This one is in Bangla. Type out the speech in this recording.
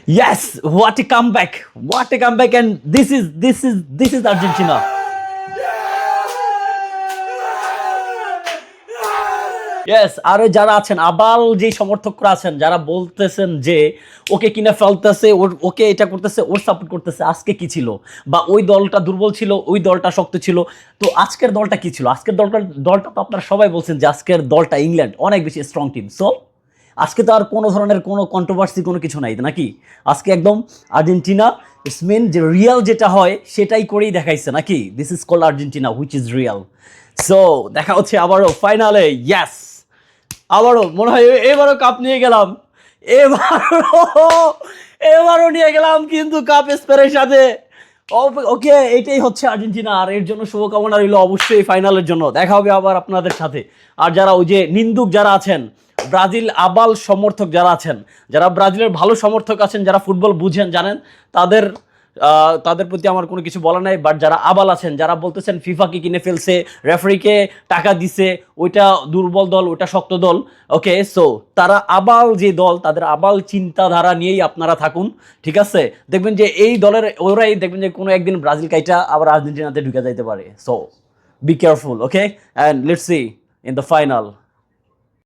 Yes, what a comeback! What a comeback! And this is Argentina. Yes, আরে যারা আছেন আবাল যে সমর্থকরা আছেন যারা বলতেছেন যে ওকে কিনে ফেলতেছে, ওকে এটা করতেছে, ওর সাপোর্ট করতেছে, আজকে কি ছিল, বা ওই দলটা দুর্বল ছিল, ওই দলটা শক্ত ছিল, তো আজকের দলটা কি ছিল? আজকের দলটা তো আপনারা সবাই বলছেন যে আজকের দলটা ইংল্যান্ড অনেক বেশি স্ট্রং টিম। সো আজকে তো আর কোনো ধরনের কোনো কন্ট্রোভার্সি কোনো কিছু নাই নাকি? আজকে একদম আর্জেন্টিনা ইটস মিন যে রিয়াল যেটা হয় সেটাই করেই দেখাইছে নাকি? This is called Argentina which is real. So দেখা হচ্ছে আবারও ফাইনালে। ইয়াস, আবারও মনে হয় এবারও কাপ নিয়ে গেলাম। এবারও এবারও নিয়ে গেলাম কিন্তু কাপ স্পেনের সাথে। ওকে, এটাই হচ্ছে আর্জেন্টিনা, আর এর জন্য শুভকামনা রইল অবশ্যই ফাইনালের জন্য। দেখা হবে আবার আপনাদের সাথে। আর যারা ওই যে নিন্দুক যারা আছেন, ব্রাজিল আবাল সমর্থক যারা আছেন, যারা ব্রাজিলের ভালো সমর্থক আছেন, যারা ফুটবল বুঝেন জানেন, তাদের তাদের প্রতি আমার কোনো কিছু বলা নাই। বাট যারা আবাল আছেন, যারা বলতেছেন ফিফাকে কিনে ফেলছে, রেফারিকে টাকা দিছে, ওইটা দুর্বল দল, ওইটা শক্ত দল, ওকে, সো তারা আবাল যে দল, তাদের আবাল চিন্তাধারা নিয়েই আপনারা থাকুন, ঠিক আছে? দেখবেন যে এই দলের ওরাই দেখবেন যে কোনো একদিন ব্রাজিল কাইটা আবার আর্জেন্টিনাতে ঢুকে যাইতে পারে। So be careful, okay, and let's see in the final.